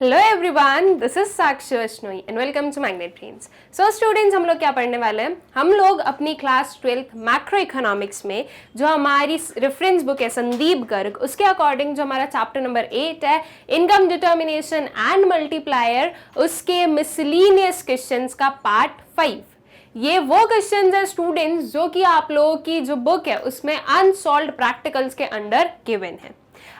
Hello everyone, this is Sakshi Vaishnoi and welcome to Magnet Brains. So students, हम लोग क्या पढ़ने वाले हैं? हम लोग अपनी क्लास 12th मैक्रो इकोनॉमिक्स में जो हमारी रेफरेंस बुक है संदीप गर्ग, उसके अकॉर्डिंग जो हमारा चैप्टर नंबर 8 है इनकम डिटर्मिनेशन एंड मल्टीप्लायर, उसके मिसलीनियस क्वेश्चंस का पार्ट 5। ये वो क्वेश्चंस है स्टूडेंट्स जो कि आप लोगों की जो बुक है उसमें अनसॉल्व्ड प्रैक्टिकल्स के अंडर गिवन है।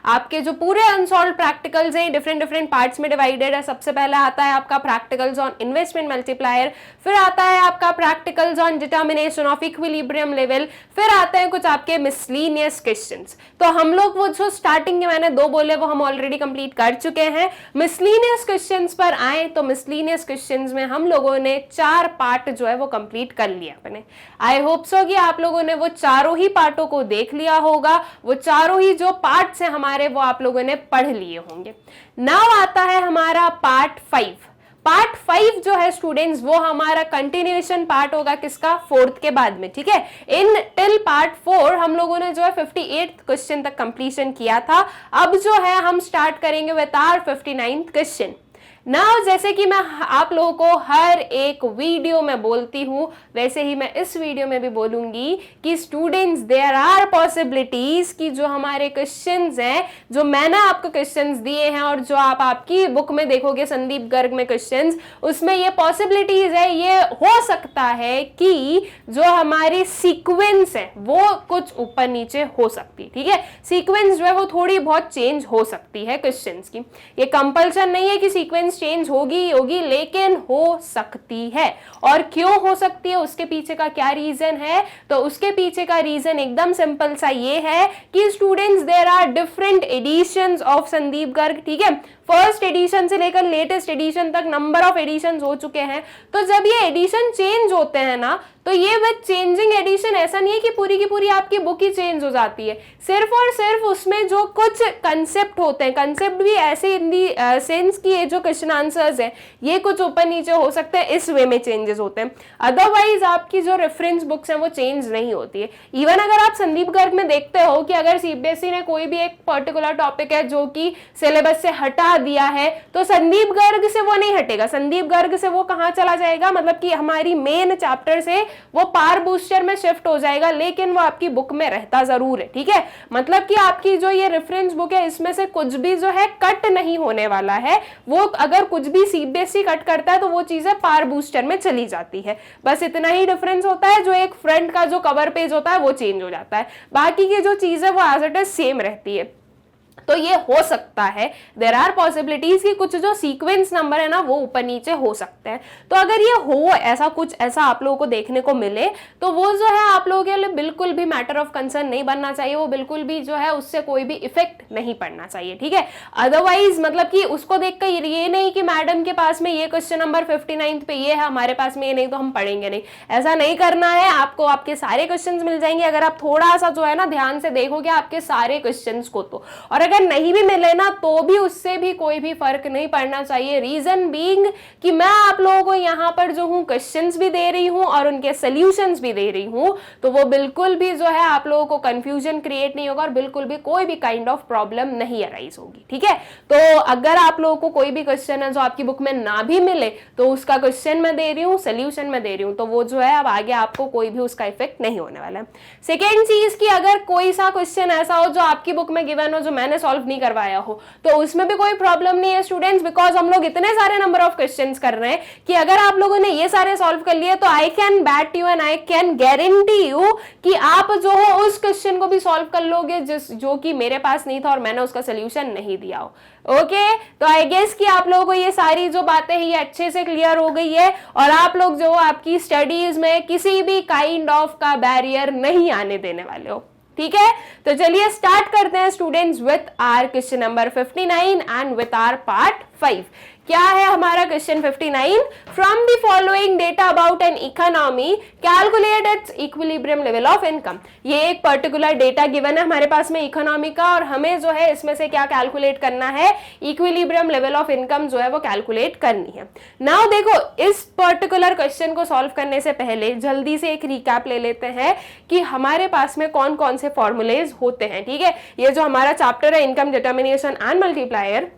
आपके जो पूरे अनसॉल्व्ड प्रैक्टिकल्स हैं डिफरेंट डिफरेंट पार्ट्स में डिवाइडेड है। सबसे पहले आता है आपका प्रैक्टिकल्स ऑन इन्वेस्टमेंट मल्टीप्लायर, फिर आता है आपका practicals on determination of equilibrium level, फिर आते हैं कुछ आपके मिसलीनियस क्वेश्चंस। तो हम लोग वो जो स्टार्टिंग के मैंने 2 बोले वो हम ऑलरेडी कंप्लीट कर चुके हैं। मिसलीनियस क्वेश्चंस पर आए तो मिसलीनियस क्वेश्चंस में हम लोगों ने 4 पार्ट जो है वो कंप्लीट कर लिया अपने। आई होप सो कि आप लोगों ने वो चारों ही पार्टों को देख लिया होगा। वो चारों ही जो पार्ट्स हैं हमारे वो आप लोगों ने पढ़ लिए होंगे। नाउ आता है हमारा पार्ट 5। पार्ट 5 जो है स्टूडेंट्स वो हमारा कंटिन्यूएशन पार्ट होगा किसका? 4th के बाद में, ठीक है। इन टिल पार्ट 4 हम लोगों ने जो है 58th क्वेश्चन तक कंप्लीशन किया था। अब जो है हम स्टार्ट करेंगे with our 59th question. Now जैसे कि मैं आप लोगों को हर एक वीडियो में बोलती हूं, वैसे ही मैं इस वीडियो में भी बोलूंगी कि स्टूडेंट्स देयर आर पॉसिबिलिटीज कि जो हमारे क्वेश्चंस हैं, जो मैंने आपको क्वेश्चंस दिए हैं और जो आप आपकी बुक में देखोगे संदीप गर्ग में क्वेश्चंस, उसमें ये पॉसिबिलिटीज है, ये हो सकता है कि जो हमारी सीक्वेंस है वो कुछ ऊपर नीचे हो सकती है, ठीक है। सीक्वेंस जो है वो थोड़ी बहुत चेंज हो सकती है क्वेश्चंस की। ये कंपल्सन नहीं है कि सीक्वेंस चेंज होगी, लेकिन हो सकती है। और क्यों हो सकती है, उसके पीछे का क्या रीजन है? तो उसके पीछे का रीजन एकदम सिंपल सा ये है कि students there are different editions of Sandeep Garg, ठीक है। फर्स्ट एडिशन से लेकर लेटेस्ट एडिशन तक नंबर ऑफ एडिशन हो चुके हैं। तो जब ये एडिशन चेंज होते हैं ना, तो ये विद चेंजिंग एडिशन ऐसा नहीं है कि पूरी की पूरी आपकी बुक ही चेंज हो जाती है। सिर्फ और सिर्फ उसमें जो कुछ कंसेप्ट होते हैं, कंसेप्ट भी ऐसे इन दी सेंस की ये जो क्वेश्चन आंसर्स है ये कुछ ऊपर नीचे हो सकते हैं, इस वे में चेंजेस होते हैं। अदरवाइज आपकी जो रेफरेंस बुक्स हैं वो चेंज नहीं होती है। इवन अगर आप संदीप गर्ग में देखते हो कि अगर सीबीएसई ने कोई भी एक पर्टिकुलर टॉपिक है जो कि सिलेबस से हटा दिया है, तो संदीप गर्ग से वो नहीं हटेगा। संदीप गर्ग से वो कहां चला जाएगा, मतलब कि हमारी मेन चैप्टर से वो पार बूस्टर में शिफ्ट हो जाएगा, लेकिन वो आपकी बुक में रहता जरूर है, ठीक है। मतलब कि आपकी जो ये रेफरेंस बुक है इसमें से कुछ भी जो है कट नहीं होने वाला है। वो अगर कुछ भी सीबीएसई कट करता है तो वो चीजें पार बूस्टर में चली जाती है। बस इतना ही डिफरेंस होता है, जो एक फ्रंट का जो कवर पेज होता है वो चेंज हो जाता है, बाकी की जो चीज है वो एज इट इज सेम रहती है। तो ये हो सकता है, देयर आर पॉसिबिलिटीज कि कुछ जो सीक्वेंस नंबर है ना वो ऊपर नीचे हो सकते हैं। तो अगर ये हो ऐसा कुछ ऐसा आप लोगों को देखने को मिले तो वो जो है आप लोगों के लिए बिल्कुल भी मैटर ऑफ कंसर्न नहीं बनना चाहिए। वो बिल्कुल भी जो है उससे कोई भी इफेक्ट नहीं पड़ना चाहिए, ठीक है। अदरवाइज मतलब कि उसको देखकर ये नहीं कि मैडम के पास में ये क्वेश्चन नंबर 59 पे ये है, हमारे पास में ये नहीं तो हम पढ़ेंगे नहीं, ऐसा नहीं करना है। आपको आपके सारे क्वेश्चंस मिल जाएंगे अगर आप थोड़ा सा जो है ना ध्यान से देखोगे आपके सारे क्वेश्चंस को। तो और अगर नहीं भी मिले ना तो भी उससे भी कोई भी फर्क नहीं पड़ना चाहिए। रीजन बीइंग कि मैं आप लोगों को यहाँ पर जो हूँ क्वेश्चंस भी दे रही हूँ और उनके सॉल्यूशंस भी दे रही हूँ, तो वो बिल्कुल भी जो है आप लोगों को कंफ्यूजन क्रिएट नहीं होगा और बिल्कुल भी कोई भी काइंड ऑफ प्रॉब्लम नहीं अराइज होगी, ठीक है। तो अगर आप लोगों को कोई भी क्वेश्चन है जो आपकी बुक में ना भी मिले तो उसका क्वेश्चन मैं दे रही हूँ, सोल्यूशन मैं दे रही हूँ, तो वो जो है अब आगे आपको कोई भी उसका इफेक्ट नहीं होने वाला है। सेकेंड चीज की अगर कोई सा क्वेश्चन ऐसा हो जो आपकी बुक में गिवन हो जो मैंने सॉल्व नहीं करवाया हो तो उसमें भी कोई प्रॉब्लम नहीं है स्टूडेंट्स, बिकॉज हम लोग इतने सारे नंबर ऑफ क्वेश्चंस कर रहे हैं कि अगर आप लोगों ने ये सारे सॉल्व कर लिए तो I can bat you and I can guarantee you कि आप जो हो उस क्वेश्चन को भी सॉल्व कर लोगे जो कि मेरे पास नहीं था और मैंने उसका सोल्यूशन नहीं दिया हो। ओके, तो आई गेस कि आप लोगों को ये सारी जो बातें हैं ये अच्छे से क्लियर हो गई है और आप लोग जो आपकी स्टडीज में किसी भी काइंड ऑफ का बैरियर नहीं आने देने वाले हो, ठीक है। तो चलिए स्टार्ट करते हैं students with our question number 59 and with our part 5। क्या है हमारा question 59? From the following data about an economy calculate its equilibrium level of income. ये एक पर्टिकुलर डेटा गिवन है हमारे पास में इकोनॉमी का और हमें जो है इसमें से क्या कैलकुलेट करना है? इक्विलिब्रियम लेवल ऑफ इनकम जो है वो कैलकुलेट करनी है। नाउ देखो, इस पर्टिकुलर क्वेश्चन को सॉल्व करने से पहले जल्दी से एक रिकैप ले लेते हैं कि हमारे पास में कौन कौन से फॉर्मूलेज होते हैं, ठीक है। ये जो हमारा चैप्टर है इनकम डिटर्मिनेशन एंड मल्टीप्लायर,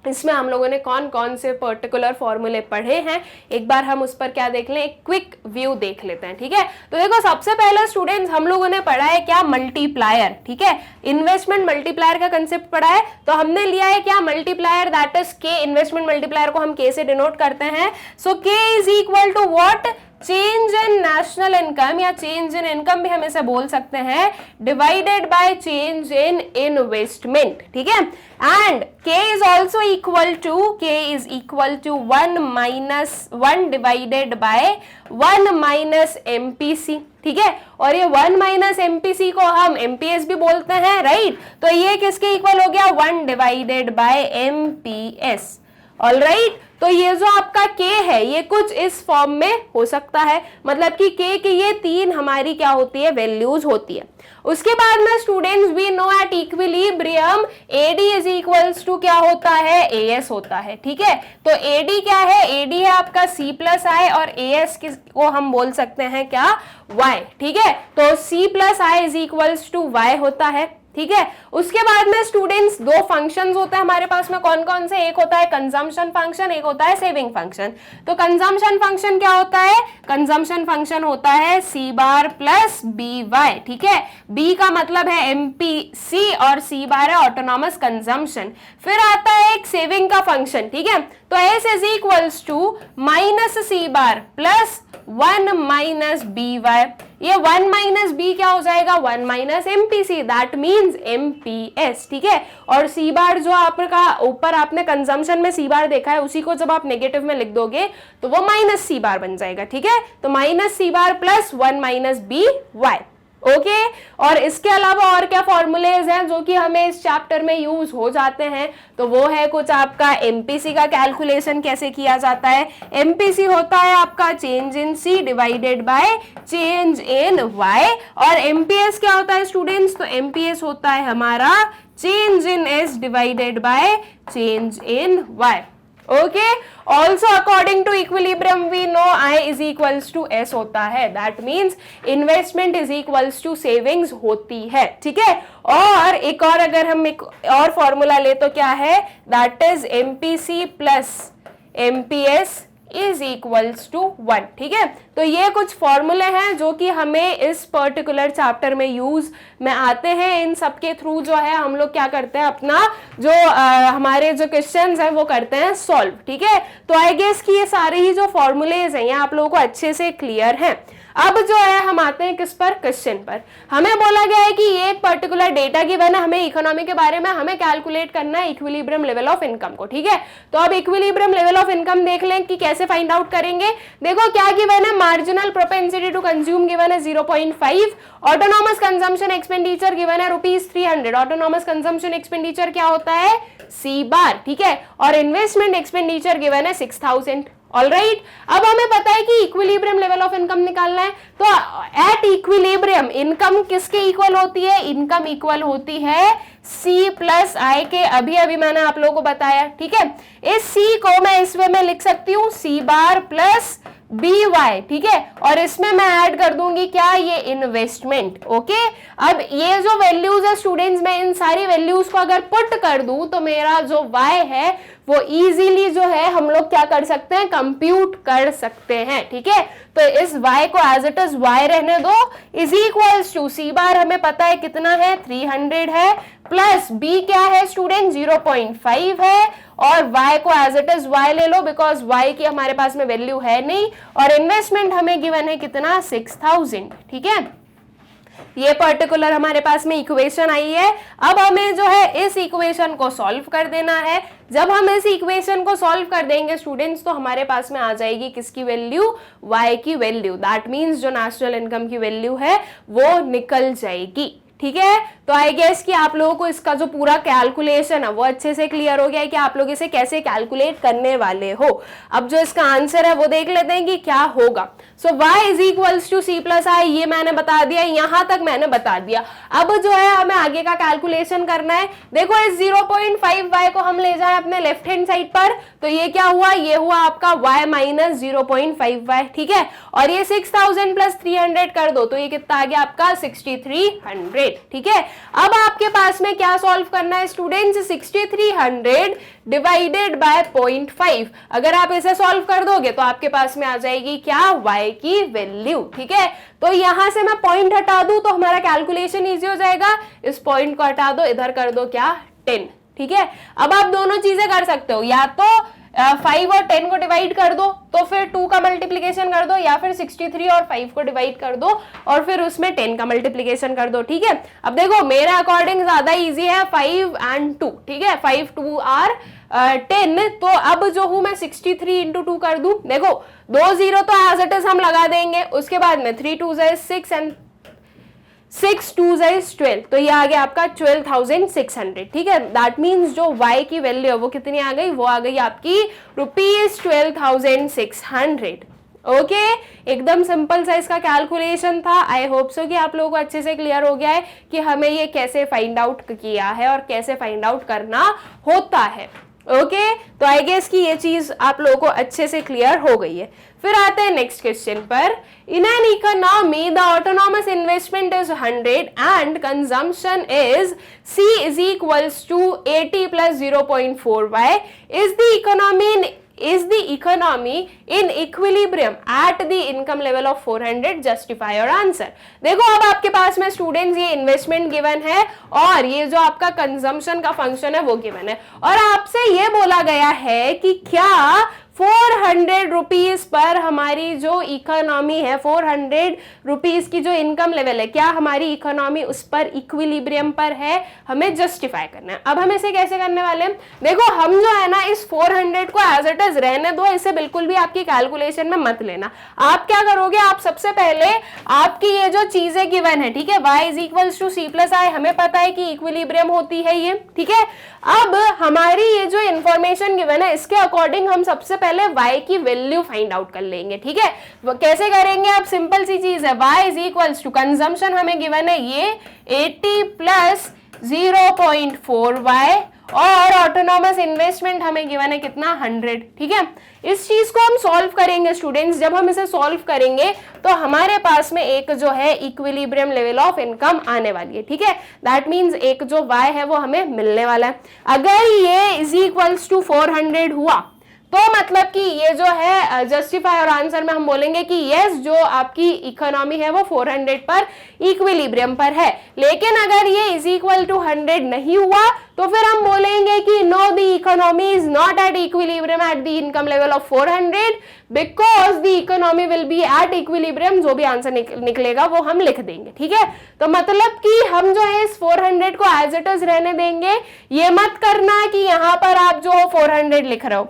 इसमें हम लोगों ने कौन कौन से पर्टिकुलर फॉर्मूले पढ़े हैं, एक बार हम उस पर क्या देख लें, एक क्विक व्यू देख लेते हैं। ठीक है, तो देखो सबसे पहले स्टूडेंट्स हम लोगों ने पढ़ा है क्या, मल्टीप्लायर। ठीक है, इन्वेस्टमेंट मल्टीप्लायर का कंसेप्ट पढ़ा है, तो हमने लिया है क्या, multiplier, that is K. Investment multiplier को हम के से डिनोट करते हैं। So K is equal to what, change in national income, या चेंज इन इनकम भी हम इसे बोल सकते हैं, divided by change in investment. ठीक है, and k is also equal to, k is equal to 1 divided by 1 minus MPC। ठीक है, और ये 1 माइनस MPC को हम MPS भी बोलते हैं, राइट। तो ये किसके इक्वल हो गया, 1 डिवाइडेड बाय MPS। ऑलराइट, तो ये जो आपका k है ये कुछ इस फॉर्म में हो सकता है, मतलब कि k की ये 3 हमारी क्या होती है, वैल्यूज होती है। उसके बाद में students we know at equilibrium AD is equals to क्या होता है, AS होता है। ठीक है, तो AD क्या है, AD है आपका C प्लस I, और AS को हम बोल सकते हैं क्या, Y। ठीक है, तो C plus I is equals to Y होता है। ठीक है, उसके बाद में स्टूडेंट्स 2 फंक्शंस होते हैं हमारे पास में, कौन कौन से, एक होता है कंजम्पशन फंक्शन, एक होता है सेविंग फंक्शन। तो कंजम्पशन फंक्शन क्या होता है, कंजम्पशन फंक्शन होता है C बार प्लस BY। ठीक है, B का मतलब है MPC और C बार है ऑटोनॉमस कंजम्पशन। फिर आता है एक सेविंग का फंक्शन। ठीक है, तो S is equals to minus C bar plus 1 minus BY। ये 1 माइनस B क्या हो जाएगा, 1 minus MPC, that means MPS। ठीक है, और C बार जो आपका ऊपर आपने कंजम्पशन में C बार देखा है, उसी को जब आप नेगेटिव में लिख दोगे तो वो माइनस C बार बन जाएगा। ठीक है, तो minus C bar plus 1 minus BY। Okay, और इसके अलावा और क्या फॉर्मूलेज हैं जो कि हमें इस चैप्टर में यूज हो जाते हैं, तो वो है कुछ आपका MPC का कैलकुलेशन कैसे किया जाता है। MPC होता है आपका change in C divided by change in Y, और MPS क्या होता है स्टूडेंट्स, तो MPS होता है हमारा change in S divided by change in Y। Okay, also according to equilibrium we know I is equals to S होता है, that means investment is equals to savings होती है। ठीक है, और एक और अगर हम एक और फॉर्मूला ले तो क्या है, that is MPC plus MPS is equals to 1। ठीक है, तो ये कुछ फॉर्मूले हैं जो कि हमें इस पर्टिकुलर चैप्टर में यूज में आते हैं। इन सब के थ्रू जो है हम लोग क्या करते हैं, अपना जो हमारे जो क्वेश्चंस हैं वो करते हैं सॉल्व। ठीक है, तो आई गेस कि ये सारे ही जो फॉर्मूलेज हैं ये आप लोगों को अच्छे से क्लियर हैं। अब जो है हम आते हैं किस पर, क्वेश्चन पर। हमें बोला गया है कि ये एक पर्टिकुलर डेटा गिवन है, हमें इकोनॉमी के बारे में हमें कैलकुलेट करना है इक्विलिब्रियम लेवल ऑफ इनकम को। ठीक है, तो अब इक्विलिब्रियम लेवल ऑफ इनकम देख लें कि कैसे फाइंड आउट करेंगे। देखो क्या गिवन है, marginal propensity to consume given है 0.5, ऑटोनॉमस कंजम्पशन एक्सपेंडिचर गिवन है ₹300। ऑटोनॉमस कंजम्पशन एक्सपेंडिचर क्या होता है, C बार। ठीक है, और इन्वेस्टमेंट एक्सपेंडिचर गिवन है 6000। ऑलराइट, अब हमें पता है कि इक्विलिब्रियम लेवल ऑफ इनकम निकालना है, तो एट इक्विलिब्रियम इनकम किसके इक्वल होती है, इनकम इक्वल होती है C प्लस I के। अभी अभी मैंने आप लोगों को बताया। ठीक है, इस C को मैं इस वे में लिख सकती हूँ C बार प्लस BY। ठीक है, और इसमें मैं ऐड कर दूंगी क्या, ये इन्वेस्टमेंट। ओके, अब ये जो वैल्यूज है स्टूडेंट्स, मैं इन सारी वैल्यूज को अगर पुट कर दूं तो मेरा जो Y है वो इजीली जो है हम लोग क्या कर सकते हैं, कंप्यूट कर सकते हैं। ठीक है, तो इस Y को एज इट इज Y रहने दो, इज इक्वल्स टू C बार हमें पता है कितना है, 300 है, प्लस B क्या है स्टूडेंट, 0.5 है, और Y को एज इट इज Y ले लो बिकॉज Y की हमारे पास में वैल्यू है नहीं, और इन्वेस्टमेंट हमें गिवन है कितना, 6000। ठीक है, ये पर्टिकुलर हमारे पास में इक्वेशन आई है। अब हमें जो है इस इक्वेशन को सॉल्व कर देना है। जब हम इस इक्वेशन को सॉल्व कर देंगे स्टूडेंट्स, तो हमारे पास में आ जाएगी किसकी वैल्यू, Y की वैल्यू। दैट मीन्स जो नेशनल इनकम की वैल्यू है वो निकल जाएगी। ठीक है, तो आई गेस कि आप लोगों को इसका जो पूरा कैलकुलेशन है वो अच्छे से क्लियर हो गया है कि आप लोग इसे कैसे कैलकुलेट करने वाले हो। अब जो इसका आंसर है वो देख लेते हैं कि क्या होगा। So y is equals to C plus I, ये मैंने बता दिया, यहां तक मैंने बता दिया। अब जो है हमें आगे का कैलकुलेशन करना है। देखो इस 0.5y को हम ले जाए अपने लेफ्ट हैंड साइड पर, तो ये क्या हुआ, ये हुआ आपका y माइनस 0.5y। ठीक है, और ये 6000 प्लस 300 कर दो तो ये कितना आ गया आपका 6300। ठीक है, अब आपके पास में क्या सॉल्व करना है स्टूडेंट्स, 6300 डिवाइडेड बाय 0.5। अगर आप इसे सॉल्व कर दोगे तो आपके पास में आ जाएगी क्या, y की वैल्यू। ठीक है, तो यहां से मैं पॉइंट हटा दूं तो हमारा कैलकुलेशन इजी हो जाएगा। इस पॉइंट को हटा दो, इधर कर दो क्या, 10। ठीक है, अब आप दोनों चीजें कर सकते हो, या तो 5 और 10 को डिवाइड कर दो तो फिर 2 का मल्टीप्लीकेशन कर दो, या फिर 63 और 5 को डिवाइड कर दो और फिर उसमें 10 का मल्टीप्लीकेशन कर दो। ठीक है, अब देखो मेरे अकॉर्डिंग ज्यादा इजी है 5 and 2। ठीक है, 5 2 आर 10, तो अब जो हूं मैं 63 इंटू 2 कर दूं। देखो 2 0 तो एज इट इज हम लगा देंगे, उसके बाद में 3 2 6 एंड 6 2 12, तो ये आ गया आपका 12,600। ठीक है, दैट मीन्स जो y की वैल्यू है वो कितनी आ गई, वो आ गई आपकी ₹12,600। ओके, एकदम सिंपल सा इसका कैलकुलेशन था। आई होप सो कि आप लोगों को अच्छे से क्लियर हो गया है कि हमें ये कैसे फाइंड आउट किया है और कैसे फाइंड आउट करना होता है। ओके, तो आई गेस कि ये चीज आप लोगों को अच्छे से क्लियर हो गई है। फिर आते हैं नेक्स्ट क्वेश्चन पर। इन an economy the autonomous investment is 100 and consumption is C is equals to 80 plus 0.4y. Is the economy in equilibrium at the income level of 400? Justify your answer. देखो अब आपके पास में स्टूडेंट्स ये investment given है और ये जो आपका कंजम्पशन का फंक्शन है वो गिवन है, और आपसे ये बोला गया है कि क्या 400 रुपीज पर हमारी जो इकोनॉमी है, 400 रुपीज की जो इनकम लेवल है, क्या हमारी इकोनॉमी उस पर इक्विलिब्रियम पर है, हमें जस्टिफाई करना है। अब हम इसे कैसे करने वाले हैं, देखो हम जो है ना इस 400 को एज इट इज रहने दो, इसे बिल्कुल भी आपकी कैलकुलेशन में मत लेना। आप क्या करोगे, आप सबसे पहले आपकी ये जो चीजें गिवन है, ठीक है, y is equals to c plus I, हमें पता है कि इक्विलिब्रियम होती है ये। ठीक है, अब हमारी ये जो इंफॉर्मेशन गिवन है इसके अकॉर्डिंग हम सबसे पहले y की वैल्यू फाइंड आउट कर लेंगे। ठीक है, वो कैसे करेंगे, अब सिंपल सी चीज है, y is equals to consumption हमें गिवन है ये 80 प्लस 0.4y और ऑटोनॉमस इन्वेस्टमेंट हमें गिवन है कितना, 100। ठीक है, इस चीज को हम सॉल्व करेंगे स्टूडेंट्स। जब हम इसे सॉल्व करेंगे तो हमारे पास में एक जो है इक्विलिब्रियम लेवल ऑफ इनकम आने वाली है। ठीक है, दैट मींस एक जो y है वो हमें मिलने वाला है। अगर ये इज इक्वल्स टू 400 हुआ तो मतलब कि ये जो है जस्टिफाई और आंसर में हम बोलेंगे कि यस जो आपकी इकोनॉमी है वो 400 पर इक्विलिब्रियम पर है। लेकिन अगर ये इज इक्वल टू 100 नहीं हुआ तो फिर हम बोलेंगे कि know the economy is not at equilibrium at the income level of 400 because the economy will be at equilibrium. जो भी आंसर निकलेगा वो हम लिख देंगे। ठीक है, तो मतलब कि हम जो है इस 400 को एज इट इज रहने देंगे। ये मत करना कि यहाँ पर आप जो 400 लिख रहे हो।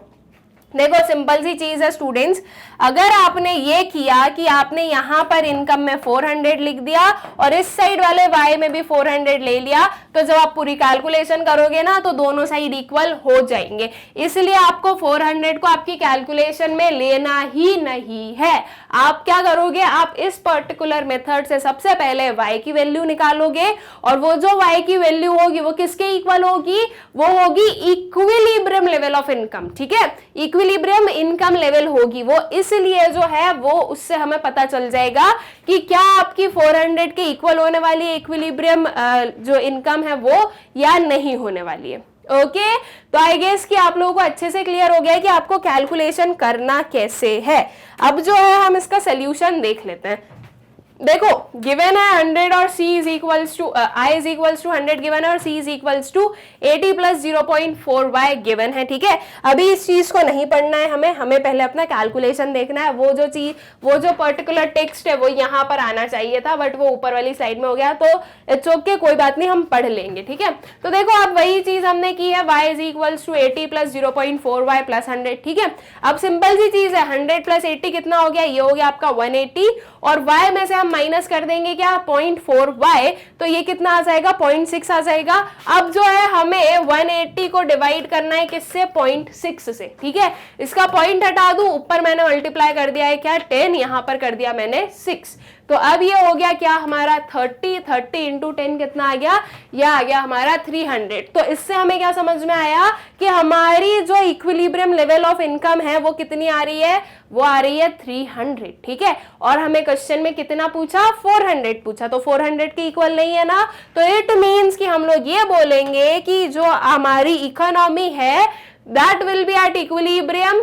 देखो सिंपल सी चीज है स्टूडेंट्स, अगर आपने ये किया कि आपने यहाँ पर इनकम में 400 लिख दिया और इस साइड वाले y में भी 400 ले लिया, तो जब आप पूरी कैलकुलेशन करोगे ना तो दोनों साइड इक्वल हो जाएंगे। इसलिए आपको 400 को आपकी कैलकुलेशन में लेना ही नहीं है। आप क्या करोगे, आप इस पर्टिकुलर मेथड से सबसे पहले y की वैल्यू निकालोगे और वो जो y की वैल्यू होगी वो किसके इक्वल होगी, वो होगी इक्विलिब्रियम लेवल ऑफ इनकम। ठीक है, इक्विलिब्रियम इनकम लेवल होगी वो, इसलिए जो है वो उससे हमें पता चल जाएगा कि क्या आपकी 400 के इक्वल होने वाली है इक्विलिब्रियम जो इनकम है वो, या नहीं होने वाली है। ओके, तो आई गेस कि आप लोगों को अच्छे से क्लियर हो गया है कि आपको कैलकुलेशन करना कैसे है। अब जो है हम इसका सोल्यूशन देख लेते हैं। देखो गिवन है 100 और c is equals to i is equals to 100 given है और c is equals to 80 plus 0.4y given है। ठीक है, अभी इस चीज को नहीं पढ़ना है हमें पहले अपना कैलकुलेशन देखना है। वो जो पर्टिकुलर टेक्स्ट है वो यहाँ पर आना चाहिए था, बट वो ऊपर वाली स्लाइड में हो गया, तो इट्स ओके, कोई बात नहीं, हम पढ़ लेंगे। ठीक है, तो देखो अब वही चीज हमने की है, y is equals to 80 plus 0.4y plus 100। ठीक है, अब सिंपल सी चीज है, 100 प्लस 80 कितना हो गया, ये हो गया आपका 180 और y में से हम माइनस कर देंगे क्या, 0.4y, तो ये कितना आ जाएगा, 0.6 आ जाएगा। अब जो है हमें 180 को डिवाइड करना है किससे, 0.6 से। ठीक है, इसका पॉइंट हटा दूं, ऊपर मैंने मल्टीप्लाई कर दिया है क्या, 10, यहां पर कर दिया मैंने 6, तो अब ये हो गया क्या हमारा 30 इंटू 10 कितना आ गया, ये आ गया हमारा 300। तो इससे हमें क्या समझ में आया कि हमारी जो इक्विलिब्रियम लेवल ऑफ इनकम है वो कितनी आ रही है, वो आ रही है 300, ठीक है। और हमें क्वेश्चन में कितना पूछा, 400 पूछा, तो 400 के इक्वल नहीं है ना, तो इट मीन्स कि हम लोग ये बोलेंगे कि जो हमारी इकोनॉमी है that will be at equilibrium,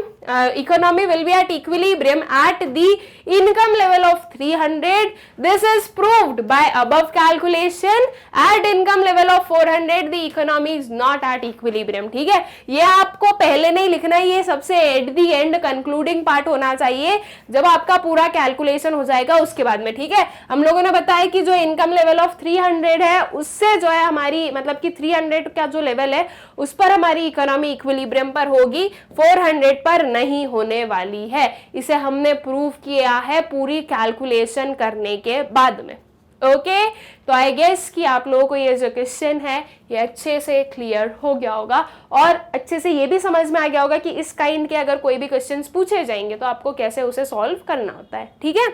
economy will be at equilibrium at the income level of 300. This is proved by above calculation. At income level of 400 the economy is not at equilibrium, ठीक है। ये आपको पहले नहीं लिखना है, ये सबसे at the end concluding part होना चाहिए जब आपका पूरा कैलकुलेशन हो जाएगा उसके बाद में, ठीक है। हम लोगों ने बताया कि जो इनकम लेवल ऑफ 300 है उससे जो है हमारी मतलब कि 300 का जो लेवल है उस पर हमारी इकोनॉमी इक्विलिब्रियम पर होगी, 400 पर नहीं होने वाली है। इसे हमने प्रूव किया है पूरी कैलकुलेशन करने के बाद में। ओके, तो आई गेस कि आप लोगों को ये जो क्वेश्चन है ये अच्छे से क्लियर हो गया होगा और अच्छे से ये भी समझ में आ गया होगा कि इस काइंड के अगर कोई भी क्वेश्चंस पूछे जाएंगे तो आपको कैसे उसे सॉल्व करना होता है, ठीक है।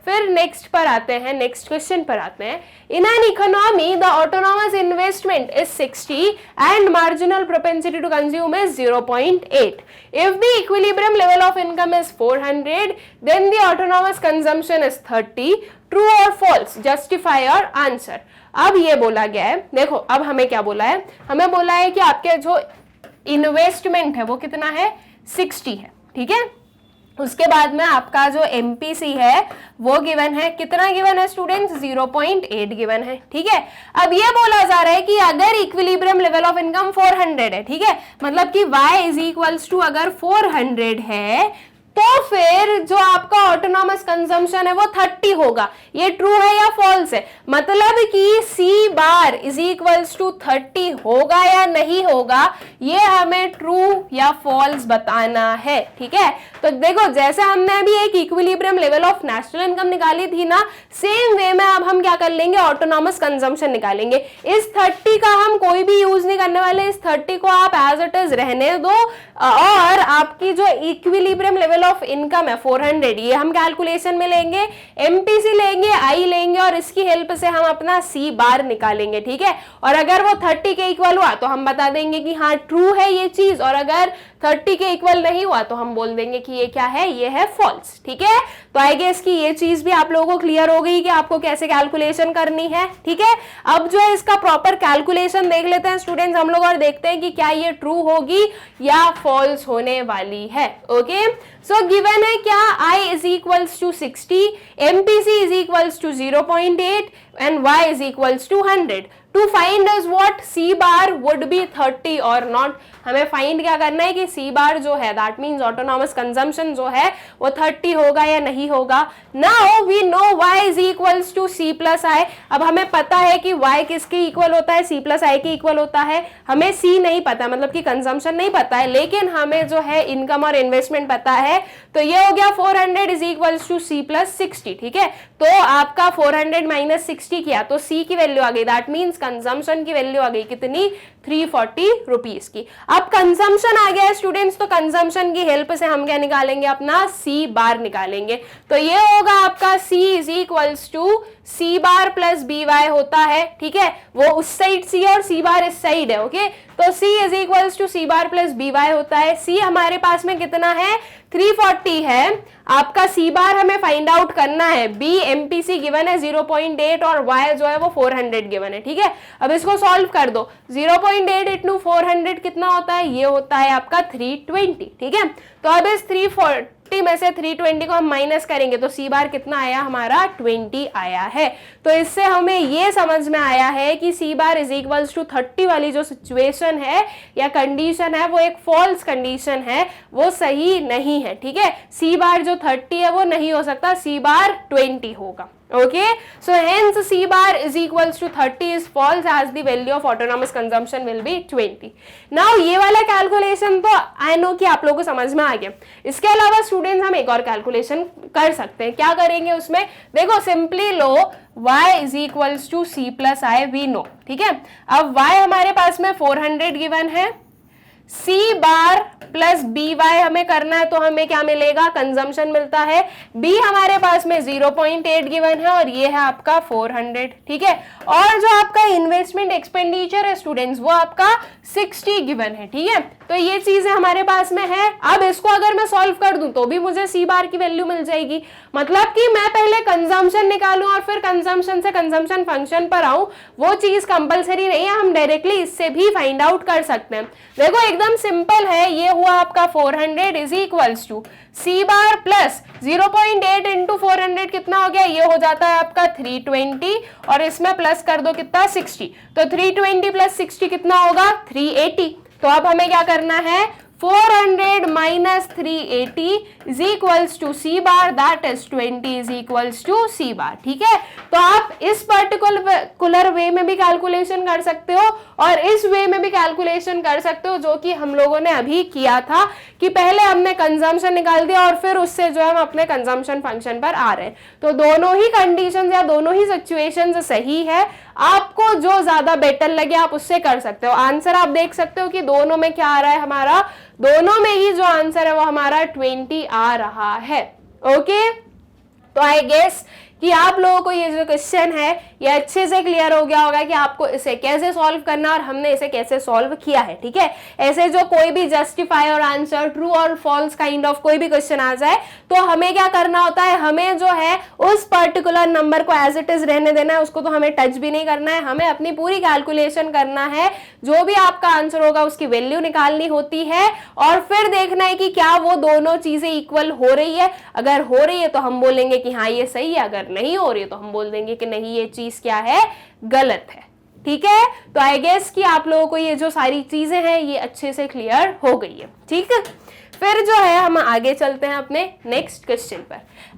फिर नेक्स्ट पर आते हैं, नेक्स्ट क्वेश्चन पर आते हैं। In an economy the autonomous investment is 60 and marginal propensity to consume is 0.8। If the equilibrium level of income is 400 then the autonomous consumption is 30। True और फॉल्स, जस्टिफाई योर आंसर। अब ये बोला गया है, देखो अब हमें क्या बोला है, हमें बोला है कि आपके जो इन्वेस्टमेंट है वो कितना है, 60 है, ठीक है। उसके बाद में आपका जो एमपीसी है वो गिवन है, कितना गिवन है स्टूडेंट्स, 0.8 गिवन है, ठीक है। अब ये बोला जा रहा है कि अगर इक्विलिब्रियम लेवल ऑफ इनकम 400 है, ठीक है, मतलब कि y इज इक्वल्स टू अगर 400 है तो फिर जो आपका ऑटोनॉमस कंजम्पशन है वो 30 होगा। ये ट्रू है या फॉल्स है, मतलब कि सी बार इज इक्वल्स टू 30 होगा या नहीं होगा, ये हमें ट्रू या फॉल्स बताना है, ठीक है। तो देखो जैसे हमने अभी एक equilibrium level of national income निकाली थी ना, सेम वे में अब हम क्या कर लेंगे, ऑटोनॉमस कंजम्पशन निकालेंगे। इस 30 का हम कोई भी यूज नहीं करने वाले, इस 30 को आप एज इट इज रहने दो और आपकी जो इक्विलिब्रियम लेवल ऑफ इनकम है 400, ये हम कैलकुलेशन में लेंगे, एमपीसी लेंगे, आई लेंगे और इसकी हेल्प से हम अपना सी बार निकालेंगे, ठीक है। और अगर वो 30 के इक्वल हुआ तो हम बता देंगे कि हाँ ट्रू है ये चीज, और अगर 30 के इक्वल नहीं हुआ तो हम बोल देंगे कि ये क्या है, ये है फॉल्स, ठीक है। तो आई गेस कि ये चीज भी आप लोगों को क्लियर हो गई कि आपको कैसे कैलकुलेशन करनी है, ठीक है। अब जो है इसका प्रॉपर कैलकुलेशन देख लेते हैं स्टूडेंट्स हम लोग और देखते हैं कि क्या ये ट्रू होगी या फॉल्स होने वाली है। ओके, सो गिवन है क्या, I is equals to 60, MPC is equals to 0.8 and Y is equals to 100। To find is what, C bar would be 30 और नॉट। हमें फाइंड क्या करना है कि सी बार जो है दैट मींस ऑटोनॉमस कंजम्पशन जो है वो 30 होगा या नहीं होगा। Now we know y is equals to c plus I. अब हमें पता है कि y किसके इक्वल होता है, c प्लस आई के इक्वल होता है। हमें c नहीं पता, मतलब कि कंजम्पशन नहीं पता है, लेकिन हमें जो है इनकम और इन्वेस्टमेंट पता है। तो ये हो गया 400 is equals to c plus 60, ठीक है। तो आपका 400 माइनस 60 किया तो c की वैल्यू आ गई, दैट मीन्स कंजम्पशन की वैल्यू आ गई कितनी, 340 रुपीज की। अब कंजम्पशन आ गया स्टूडेंट्स, तो कंजम्पशन की हेल्प से हम क्या निकालेंगे, अपना सी बार निकालेंगे। तो ये होगा आपका c is equals to C bar plus B Y होता है, ठीक है। वो उस साइड c और सी बार इस साइड है, ओके। तो c is equals to C bar plus B Y होता है। c हमारे पास में कितना है, 340 है। आपका सी बार हमें फाइंड आउट करना है, बी एमपीसी गिवन है 0.8 और y जो है वो 400 गिवन है, ठीक है। अब इसको सॉल्व कर दो, 0.8 इंटू 400 कितना होता है, ये होता है आपका 320, ठीक है। तो अब इस 340 में से 320 को हम माइनस करेंगे तो सी बार कितना आया हमारा, 20 आया है। तो इससे हमें ये समझ में आया है कि सी बार इज इक्वल्स टू 30 वाली जो सिचुएशन है या कंडीशन है वो एक फॉल्स कंडीशन है, वो सही नहीं है, ठीक है। सी बार जो 30 है वो नहीं हो सकता, सी बार 20 होगा। Okay, so hence C bar is equals to 30 is false as the value of autonomous consumption will be 20. Now ये वाला कैलकुलेशन तो I know कि आप लोगों को समझ में आ गया। इसके अलावा स्टूडेंट्स हम एक और कैलकुलेशन कर सकते हैं। क्या करेंगे उसमें, देखो simply low y is equals to c plus I we know, ठीक है। अब y हमारे पास में 400 गिवन है, C bar plus B Y हमें करना है, तो हमें क्या मिलेगा, कंजम्पशन मिलता है। बी हमारे पास में 0.8 गिवन है और ये है आपका 400, ठीक है। और जो आपका इन्वेस्टमेंट एक्सपेंडिचर है स्टूडेंट्स, वो आपका 60 गिवन है, ठीक है। तो ये चीजें हमारे पास में है। अब इसको अगर मैं सॉल्व कर दूं तो भी मुझे सी बार की वैल्यू मिल जाएगी। मतलब कि मैं पहले कंजम्पशन निकालूं और फिर कंजम्पशन से कंजम्पशन फंक्शन पर आऊं, वो चीज कंपलसरी नहीं है, हम डायरेक्टली इससे भी फाइंड आउट कर सकते हैं। देखो एकदम सिंपल है, ये हुआ आपका 400 is equals to C bar plus 0.8 into 400 कितना हो गया, ये हो जाता है आपका 320 और इसमें प्लस कर दो कितना 60, तो 320 प्लस 60 कितना होगा 380। तो अब हमें क्या करना है, 400 minus 380 is equals to C bar, that is 20 is equals to C bar, ठीक है। तो आप इस पर्टिकुलर वे में भी कैलकुलेशन कर सकते हो और इस वे में भी कैलकुलेशन कर सकते हो, जो कि हम लोगों ने अभी किया था कि पहले हमने कंजम्पशन निकाल दिया और फिर उससे जो है हम अपने कंजम्पशन फंक्शन पर आ रहे हैं। तो दोनों ही कंडीशंस या दोनों ही सिचुएशंस सही है, आपको जो ज्यादा बेटर लगे आप उससे कर सकते हो। आंसर आप देख सकते हो कि दोनों में क्या आ रहा है हमारा, दोनों में ही जो आंसर है वो हमारा 20 आ रहा है। ओके, तो आई गेस कि आप लोगों को ये जो क्वेश्चन है ये अच्छे से क्लियर हो गया होगा कि आपको इसे कैसे सॉल्व करना और हमने इसे कैसे सॉल्व किया है, ठीक है। ऐसे जो कोई भी जस्टिफाई और आंसर ट्रू और फॉल्स काइंड ऑफ कोई भी क्वेश्चन आ जाए तो हमें क्या करना होता है, हमें जो है उस पर्टिकुलर नंबर को एज इट इज रहने देना है, उसको तो हमें टच भी नहीं करना है, हमें अपनी पूरी कैलकुलेशन करना है, जो भी आपका आंसर होगा उसकी वैल्यू निकालनी होती है और फिर देखना है कि क्या वो दोनों चीजें इक्वल हो रही है। अगर हो रही है तो हम बोलेंगे कि हाँ ये सही है, अगर नहीं हो रही है तो हम बोल देंगे कि नहीं ये चीज क्या है, गलत है, ठीक है। तो आई गेस कि आप लोगों को ये जो सारी चीजें हैं ये अच्छे से क्लियर हो गई है, ठीक है। फिर जो है हम आगे चलते हैं अपने नेक्स्ट क्वेश्चन पर।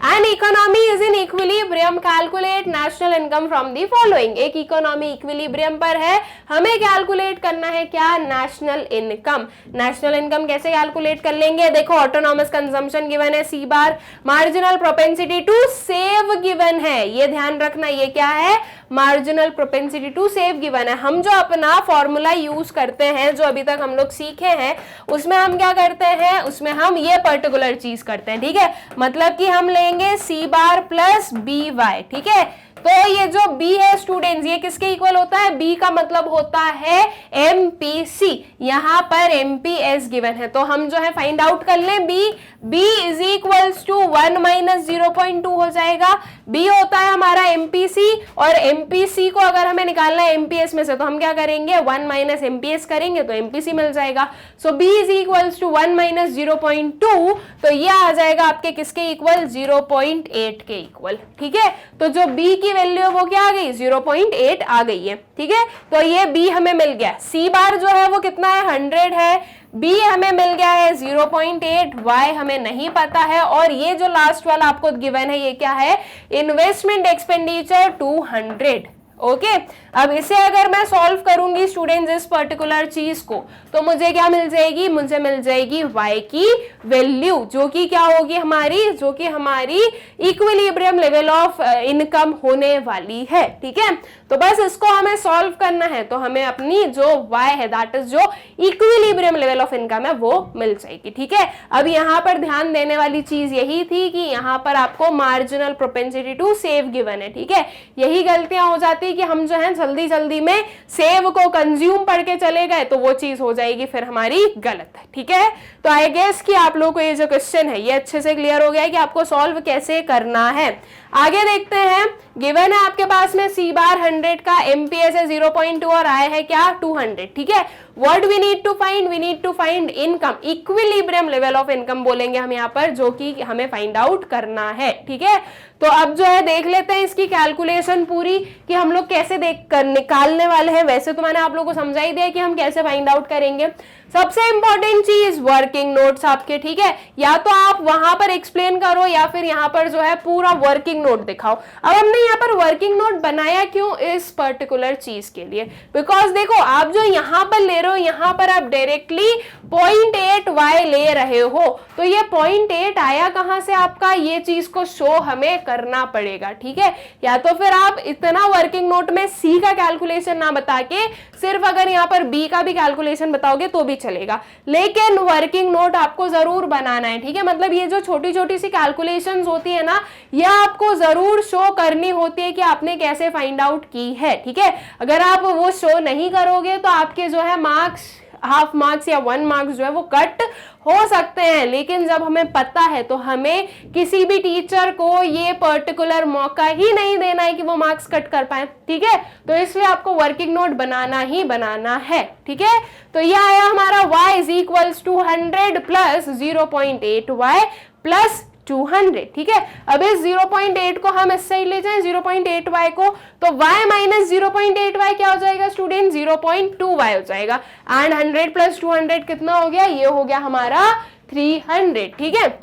An economy is in equilibrium, calculate national income from the following. एक इकोनॉमी इक्विलिब्रियम पर है, हमें कैलकुलेट करना है क्या, नेशनल इनकम। नेशनल इनकम कैसे कैलकुलेट कर लेंगे, देखो ऑटोनॉमस कंजम्पशन गिवन है C bar, marginal propensity to save given है, ये ध्यान रखना, ये क्या है, marginal propensity to save given है। हम जो अपना फॉर्मूला यूज करते हैं, जो अभी तक हम लोग सीखे हैं, उसमें हम क्या करते हैं, उसमें हम ये पर्टिकुलर चीज करते हैं, ठीक है। मतलब कि हम लेंगे सी बार प्लस बी वाई, ठीक है। तो ये जो B है स्टूडेंट्स, ये किसके इक्वल होता है, B का मतलब होता है MPC, यहाँ पर MPS गिवन है, तो हम जो है फाइंड आउट कर लें B is equals to 1 minus 0.2 हो जाएगा। B होता है हमारा MPC और MPC को अगर हमें निकालना है MPS में से तो हम क्या करेंगे, 1 माइनस MPS करेंगे तो MPC मिल जाएगा। So B is equals to 1 minus 0.2, तो ये आ जाएगा आपके किसके इक्वल, 0.8 के इक्वल, ठीक है। तो जो B की वैल्यू वो क्या आ गई, 0.8 आ गई है, ठीक है। तो ये B हमें मिल गया। C बार जो है वो कितना है, 100 है, B हमें मिल गया है 0.8, Y हमें नहीं पता है और ये जो लास्ट वाला आपको गिवन है ये क्या है, इन्वेस्टमेंट एक्सपेंडिचर 200। ओके, अब इसे अगर मैं सॉल्व करूंगी स्टूडेंट्स इस पर्टिकुलर चीज को, तो मुझे क्या मिल जाएगी, मुझे मिल जाएगी y की वैल्यू, जो कि क्या होगी हमारी, जो कि हमारी इक्विलिब्रियम लेवल ऑफ इनकम होने वाली है, ठीक है। तो बस इसको हमें सॉल्व करना है, तो हमें अपनी जो y है दैट इज जो इक्विलिब्रियम लेवल ऑफ इनकम है वो मिल जाएगी, ठीक है। अब यहाँ पर ध्यान देने वाली चीज यही थी कि यहाँ पर आपको marginal propensity to save given है, ठीक है। यही गलतियां हो जाती कि हम जो है जल्दी जल्दी में सेव को कंज्यूम पढ़ के चले गए तो वो चीज हो जाएगी फिर हमारी गलत, ठीक है। तो आई गेस कि आप लोगों को ये जो क्वेश्चन है ये अच्छे से क्लियर हो गया है कि आपको सॉल्व कैसे करना है। आगे देखते हैं, गिवन है आपके पास में सी बार 100 का, एमपीएस है 0.2 और आया है क्या 200, ठीक है। What we need to find, we need to find income, equilibrium level of income बोलेंगे हम यहाँ पर, जो कि हमें फाइंड आउट करना है, ठीक है। तो अब जो है देख लेते हैं इसकी कैलकुलेशन पूरी कि हम लोग कैसे देख कर निकालने वाले हैं। वैसे तो मैंने आप लोगों को समझा ही दिया कि हम कैसे फाइंड आउट करेंगे। सबसे इंपॉर्टेंट चीज वर्किंग नोट्स आपके, ठीक है। या तो आप वहां पर एक्सप्लेन करो या फिर यहाँ पर जो है पूरा वर्किंग नोट दिखाओ। अब हमने यहाँ पर वर्किंग नोट बनाया क्यों, इस पर्टिकुलर चीज के लिए, बिकॉज देखो आप जो यहाँ पर ले रहे हो, यहाँ पर आप डायरेक्टली 0.8y ले रहे हो, तो ये 0.8 आया कहां से आपका, ये चीज को शो हमें करना पड़ेगा, ठीक है। या तो फिर आप इतना वर्किंग नोट में सी का कैलकुलेशन ना बता के सिर्फ अगर यहाँ पर बी का भी कैलकुलेशन बताओगे तो भी चलेगा, लेकिन वर्किंग नोट आपको जरूर बनाना है, ठीक है। मतलब ये जो छोटी छोटी सी कैलकुलेशंस होती है ना, यह आपको जरूर शो करनी होती है कि आपने कैसे फाइंड आउट की है, ठीक है। अगर आप वो शो नहीं करोगे तो आपके जो है मार्क्स, हाफ मार्क्स या 1 मार्क्स जो है वो कट हो सकते हैं। लेकिन जब हमें पता है तो हमें किसी भी टीचर को ये पर्टिकुलर मौका ही नहीं देना है कि वो मार्क्स कट कर पाए, ठीक है। तो इसलिए आपको वर्किंग नोट बनाना ही बनाना है, ठीक है। तो ये आया हमारा y is equals to 100 plus 0.8y plus 200, ठीक है। अब इस 0.8 को हम इस साइड ले जाएं, 0.8y को, तो y माइनस 0.8y क्या हो जाएगा स्टूडेंट, 0.2y हो जाएगा। एंड 100 प्लस 200 कितना हो गया, ये हो गया हमारा 300, ठीक है।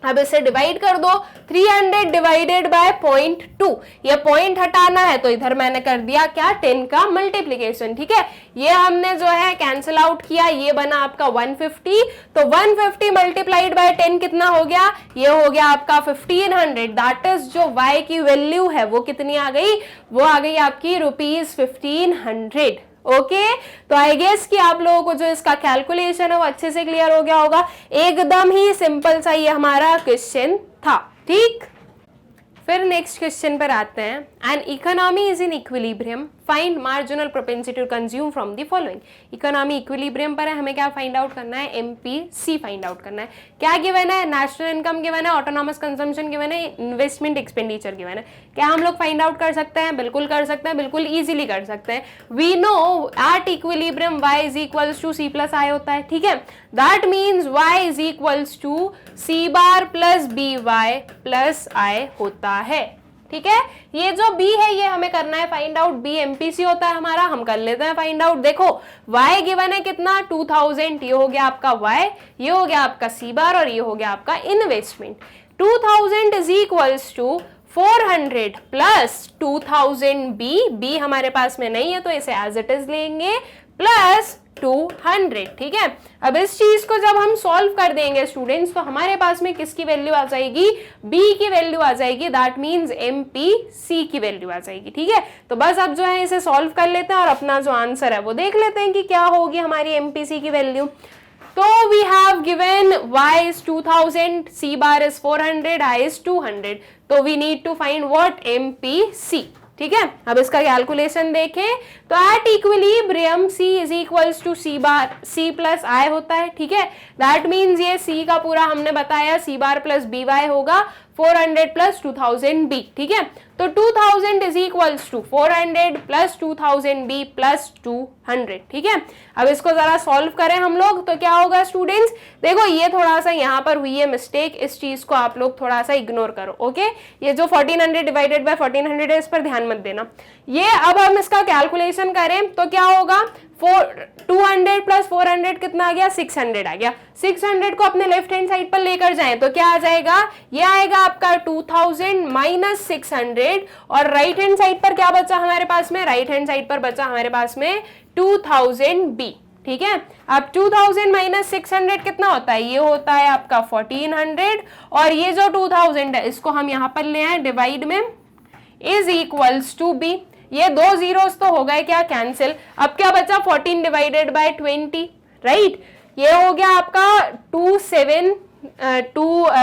अब इसे डिवाइड कर दो, 300 डिवाइडेड बाय 0.2, ये पॉइंट हटाना है तो इधर मैंने कर दिया क्या, 10 का मल्टीप्लीकेशन, ठीक है। ये हमने जो है कैंसिल आउट किया, ये बना आपका 150, तो 150 मल्टीप्लाइड बाय 10 कितना हो गया, ये हो गया आपका 1500। दैट इज जो y की वैल्यू है वो कितनी आ गई, वो आ गई आपकी ₹1500, ओके। तो आई गेस कि आप लोगों को जो इसका कैलकुलेशन है वो अच्छे से क्लियर हो गया होगा। एकदम ही सिंपल सा ये हमारा क्वेश्चन था, ठीक। फिर नेक्स्ट क्वेश्चन पर आते हैं। An economy is in equilibrium, find marginal propensity to consume from the following. Economy equilibrium पर है, हमें क्या फाइंड आउट करना है, MPC फाइंड आउट करना है। क्या गिवन है, नेशनल इनकम गिवन है, ऑटोनॉमस कंजम्पशन गिवन है, इन्वेस्टमेंट एक्सपेंडिचर गिवन है। क्या हम लोग फाइंड आउट कर सकते हैं, बिल्कुल कर सकते हैं, बिल्कुल इजीली कर सकते हैं। We know at equilibrium y is equals to c plus I होता है, ठीक है। That means y is equals to c bar plus by plus i होता है, ठीक है। ये जो b है ये हमें करना है फाइंड आउट, b MPC होता है हमारा, हम कर लेते हैं फाइंड आउट। देखो y गिवन है कितना, 2000, ये हो गया आपका y, ये हो गया आपका c बार और ये हो गया आपका investment. 2000 is equals to 400 plus 2000 b हमारे पास में नहीं है तो इसे एज इट इज लेंगे, प्लस 200, ठीक है। अब इस चीज को जब हम सॉल्व कर देंगे स्टूडेंट्स तो हमारे पास में किसकी वैल्यू आ जाएगी, b की वैल्यू आ जाएगी, दैट मींस MPC की वैल्यू आ जाएगी, ठीक है। तो बस अब जो है इसे सॉल्व कर लेते हैं और अपना जो आंसर है वो देख लेते हैं कि क्या होगी हमारी MPC की वैल्यू। तो we have given y is 2000, c bar is 400, i is 200, तो we need to find what, MPC, ठीक है। अब इसका कैलकुलेशन देखें तो at equilibrium c is equals to c bar c plus i होता है, ठीक है। दैट मीन्स ये c का पूरा हमने बताया c बार प्लस by होगा 400 प्लस 2000 b, ठीक है। तो 2000 is equals to 400 plus 2000 b plus 200, ठीक है। अब इसको जरा सॉल्व करें हम लोग तो क्या होगा स्टूडेंट्स, देखो ये थोड़ा सा यहाँ पर हुई है मिस्टेक, इस चीज को आप लोग थोड़ा सा इग्नोर करो, ओके। ये जो 1400 डिवाइडेड बाय 1400 है इस पर ध्यान मत देना। ये अब हम इसका कैलकुलेशन करें तो क्या होगा, 200 प्लस 400 कितना आ गया, 600 आ गया। 600 को अपने लेफ्ट हैंड साइड पर लेकर जाएं तो क्या आ जाएगा, ये आएगा आपका 2000 माइनस 600 और राइट हैंड साइड पर क्या बचा हमारे पास में, राइट हैंड साइड पर बचा हमारे पास में 2000 b, ठीक है। अब 2000 माइनस 600 कितना होता है, ये होता है आपका 1400 और ये जो 2000 है इसको हम यहाँ पर ले आए डिवाइड में, इज इक्वल्स टू b। ये दो जीरोस तो हो गए क्या कैंसिल, अब क्या बचा 14 डिवाइडेड बाय 20, राइट। ये हो गया आपका 2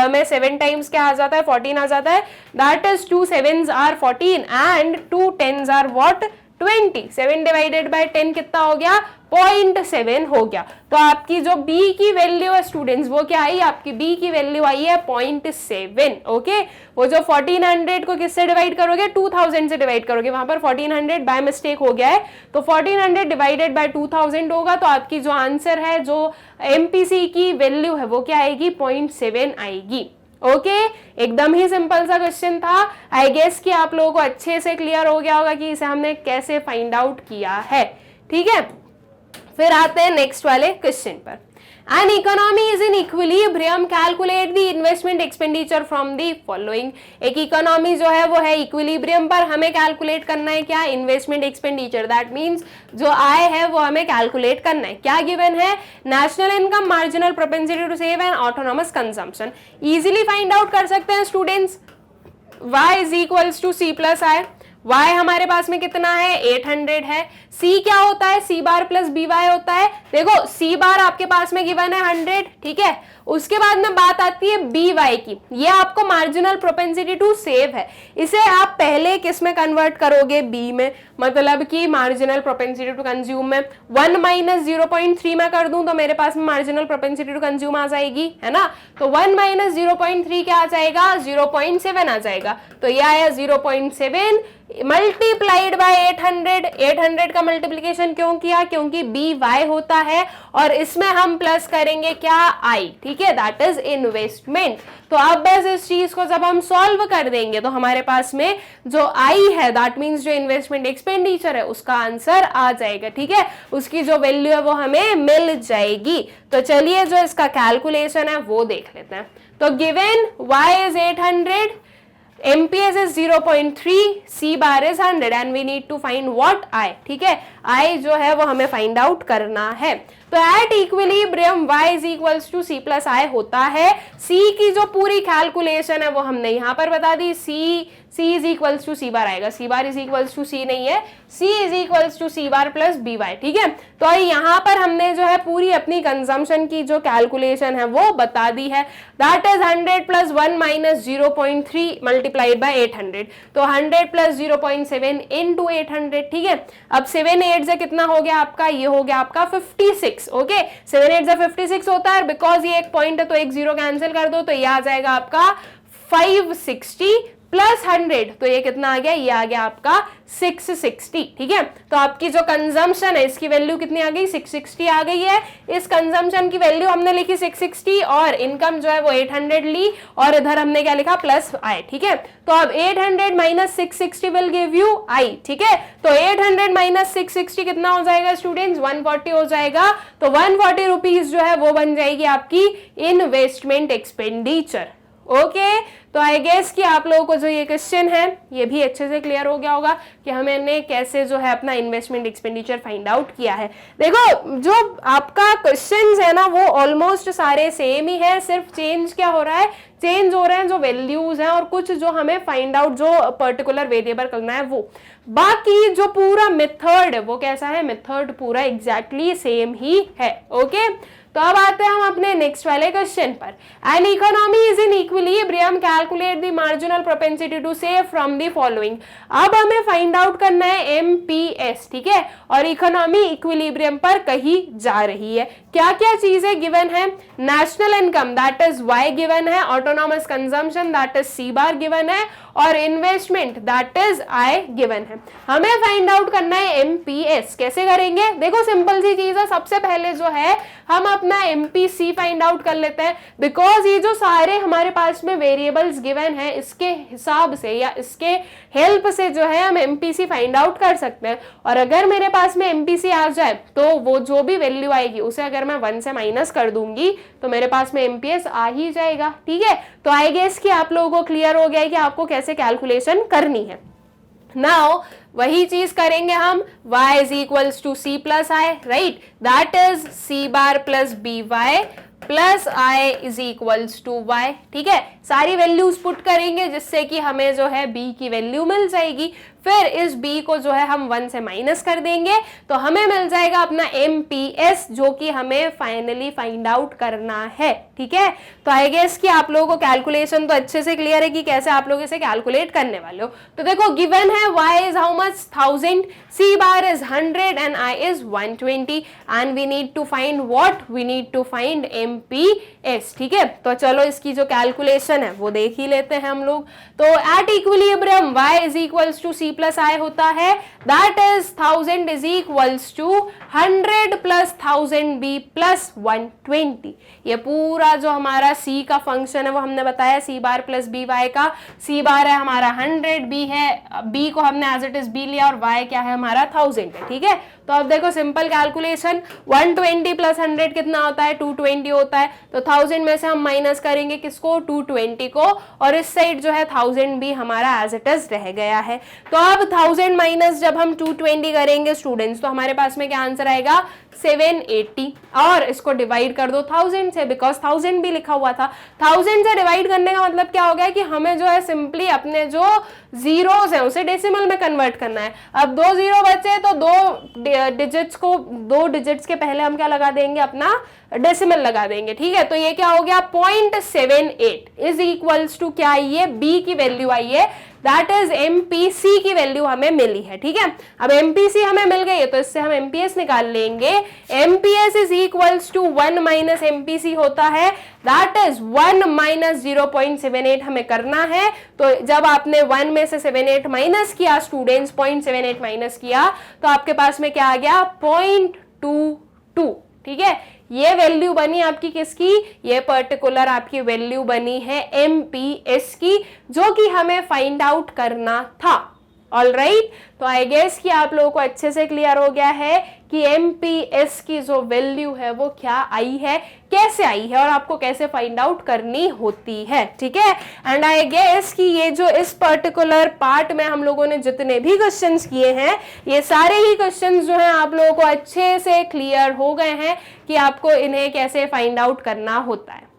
में 7 टाइम्स क्या आ जाता है, 14 आ जाता है, that is 2 7s are 14 and 2 10s are what, 20। 7 divided by 10 कितना हो गया, 0.7 हो गया। तो आपकी जो b की वैल्यू है स्टूडेंट्स वो क्या आई, आपकी b की वैल्यू आई है 0.7, ओके। वो जो 1400 को किससे डिवाइड करोगे, 2000 से डिवाइड करोगे, वहां पर 1400 बाय मिस्टेक हो गया है तो 1400 डिवाइडेड बाय 2000 होगा। तो आपकी जो आंसर है, जो MPC की वैल्यू है वो क्या आएगी, 0.7 आएगी, ओके। एकदम ही सिंपल सा क्वेश्चन था। आई गेस कि आप लोगों को अच्छे से क्लियर हो गया होगा कि इसे हमने कैसे फाइंड आउट किया है, ठीक है। फिर आते हैं नेक्स्ट वाले क्वेश्चन पर। An economy is in equilibrium, calculate the investment expenditure from the following. एक इकोनॉमी जो है वो है इक्विलिब्रियम पर, हमें कैलकुलेट करना है क्या, इन्वेस्टमेंट एक्सपेंडिचर। दैट मींस जो आय है वो हमें कैलकुलेट करना है। क्या गिवन है, national income, marginal propensity to save and autonomous consumption. Easily find out कर सकते हैं students, y is equals to c plus I. y हमारे पास में कितना है 800 है। c क्या होता है, c बार प्लस by होता है। देखो c बार आपके पास में गिवन है 100, ठीक है। उसके बाद में बात आती है by की, ये आपको मार्जिनल प्रोपेंसिटी टू सेव है, इसे आप पहले किस में कन्वर्ट करोगे, b में, मतलब कि मार्जिनल प्रोपेंसिटी टू कंज्यूम में 1 माइनस 0.3 में कर दूं तो मेरे पास में मार्जिनल प्रोपेंसिटी टू कंज्यूम आ जाएगी, है ना। तो 1 माइनस 0.3 क्या आ जाएगा, 0.7 आ जाएगा। तो ये आया 0.7 मल्टीप्लाइड बाय 800 का मल्टीप्लीकेशन क्यों किया, क्योंकि by होता है और इसमें हम प्लस करेंगे क्या, i, ठीक है, दैट इज इन्वेस्टमेंट। तो अब बस इस चीज को जब हम सॉल्व कर देंगे तो हमारे पास में जो i है, दैट मींस जो इन्वेस्टमेंट एक्सपेंडिचर है, उसका आंसर आ जाएगा, ठीक है, उसकी जो वैल्यू है वो हमें मिल जाएगी। तो चलिए जो इसका कैलकुलेशन है वो देख लेते हैं। तो given y is 800, MPS is 0.3, C bar is 100 and we need to find what I, ठीक है, I जो है वो हमें फाइंड आउट करना है। तो at equilibrium y is equals to C plus I होता है। C की जो पूरी कैलकुलेशन है वो हमने यहाँ पर बता दी, C is equals to C bar आएगा, C bar is equals to C नहीं है, C is equals to C bar plus by, ठीक है। तो यहाँ पर हमने जो है पूरी अपनी कंजम्पशन की जो कैलकुलेशन है वो बता दी है, that is 100 plus 1 minus 0.3 multiplied by 800, तो 100 प्लस 0.7 इनटू 800, ठीक है। अब 7 8 से कितना हो गया आपका, ये हो गया आपका 56, ओके, 7 8 से 56 होता है, बिकॉज ये एक पॉइंट है तो एक जीरो कैंसिल कर दो, तो ये आ जाएगा आपका 560 प्लस 100, तो ये कितना आ गया, ये आ गया आपका 660, ठीक है। तो आपकी जो कंजम्पशन है इसकी वैल्यू कितनी आ गई, 660 आ गई है। इस कंजम्पशन की वैल्यू हमने लिखी 660 और इनकम जो है वो 800 ली और इधर हमने क्या लिखा, प्लस आई, ठीक है। तो अब 800 माइनस 660 विल गिव यू आई, ठीक है। तो 800 माइनस 660 कितना हो जाएगा स्टूडेंट्स, 140 हो जाएगा। तो 140 रुपीज जो है वो बन जाएगी आपकी इन्वेस्टमेंट एक्सपेंडिचर, ओके। तो आई गेस कि आप लोगों को जो ये क्वेश्चन है ये भी अच्छे से क्लियर हो गया होगा कि हमने कैसे जो है अपना इन्वेस्टमेंट एक्सपेंडिचर फाइंड आउट किया है। देखो जो आपका क्वेश्चंस है ना वो ऑलमोस्ट सारे सेम ही है, सिर्फ चेंज क्या हो रहा है, चेंज हो रहे हैं जो वैल्यूज हैं और कुछ जो हमें फाइंड आउट जो पर्टिकुलर वेरिएबल करना है वो, बाकी जो पूरा मेथड है वो कैसा है, मेथड पूरा एग्जैक्टली सेम ही है, ओके। तो अब आते हैं हम अपने नेक्स्ट वाले क्वेश्चन पर। An economy is in equilibrium, calculate the marginal propensity to save from the following. अब हमें फाइंड आउट करना है एमपीएस, ठीक है, और इकोनॉमी इक्विलिब्रियम पर कहीं जा रही है। क्या क्या चीजें गिवन है, national income that is Y given है, autonomous consumption that is C bar given है और investment that is I given है। हमें फाइंड आउट करना है एमपीएस, कैसे करेंगे, देखो सिंपल सी चीज है। सबसे पहले जो है हम अपना एमपीसी फाइंड आउट कर लेते हैं, बिकॉज ये जो सारे हमारे पास में वेरिएबल्स गिवन है इसके हिसाब से या इसके हेल्प से जो है हम एमपीसी फाइंड आउट कर सकते हैं। और अगर मेरे पास में एमपीसी आ जाए तो वो जो भी वैल्यू आएगी उसे अगर मैं 1 से माइनस कर दूंगी तो मेरे पास में एमपीएस आ ही जाएगा, ठीक है। तो आई गेस कि आप लोगों को क्लियर हो गया है कि आपको कैसे कैलकुलेशन करनी है। नाउ वही चीज करेंगे हम, y is equals to c plus i, right, that is c bar plus by plus i is equals to y, ठीक है। सारी वैल्यूज पुट करेंगे जिससे कि हमें जो है b की वैल्यू मिल जाएगी। फिर इस b को जो है हम 1 से माइनस कर देंगे तो हमें मिल जाएगा अपना MPS, जो कि हमें फाइनली फाइंड आउट करना है, ठीक है। तो आई गेस कि आप लोगों को कैलकुलेशन तो अच्छे से क्लियर है कि कैसे आप लोग इसे कैलकुलेट करने वाले हो। तो देखो गिवन है y is how much 1000, c bar is 100 and i is 120 and we need to find what, we need to find MPS, ठीक है। तो चलो इसकी जो कैलकुलेशन है वो देख ही लेते हैं हम लोग। तो at equilibrium y is equals to c plus i होता है, that is 1000 is equals to 100 plus 1000b plus 120। ये पूरा जो हमारा c का फंक्शन है वो हमने बताया c bar plus B Y का। c बार है हमारा 100, b है, b को हमने एज इट इज b लिया और y क्या है हमारा 1000 है, ठीक है। तो अब देखो सिंपल कैलकुलेशन, 120 प्लस 100 कितना होता है, 220 होता है। तो 1000 में से हम माइनस करेंगे किसको, 220 को, और इस साइड जो है 1000 भी हमारा एज इट इज रह गया है। तो अब 1000 माइनस जब हम 220 करेंगे स्टूडेंट्स, तो हमारे पास में क्या आंसर आएगा, 780। और इसको डिवाइड कर दो 1000 से, बिकॉज 1000 भी लिखा हुआ था। 1000 से डिवाइड करने का मतलब क्या हो गया कि हमें जो है सिंपली अपने जो जीरोस है उसे डेसिमल में कन्वर्ट करना है। अब 2 जीरो बचे तो 2 डिजिट्स के पहले हम क्या लगा देंगे, अपना डेसिमल लगा देंगे, ठीक है। तो ये क्या हो गया, 0.78 इज इक्वल्स टू क्या आई है, बी की वैल्यू आई है, दैट इज एमपीसी की वैल्यू हमें मिली है, ठीक है। अब एमपीसी हमें मिल गई है तो इससे हम एमपीएस निकाल लेंगे। MPS is equals to 1 minus MPC होता है, दैट इज 1 माइनस 0.78 हमें करना है। तो जब आपने 1 में से 78 माइनस किया स्टूडेंट्स, 0.78 माइनस किया, तो आपके पास में क्या आ गया, 0.22, ठीक है। ये वैल्यू बनी आपकी किसकी, ये पर्टिकुलर आपकी वैल्यू बनी है एमपीएस की, जो कि हमें फाइंड आउट करना था। ऑल राइट, तो आई गेस कि आप लोगों को अच्छे से क्लियर हो गया है कि एमपीएस की जो वैल्यू है वो क्या आई है, कैसे आई है, और आपको कैसे फाइंड आउट करनी होती है, ठीक है। एंड आई गेस कि ये जो इस पर्टिकुलर पार्ट में हम लोगों ने जितने भी क्वेश्चंस किए हैं, ये सारे ही क्वेश्चंस जो हैं आप लोगों को अच्छे से क्लियर हो गए हैं कि आपको इन्हें कैसे फाइंड आउट करना होता है।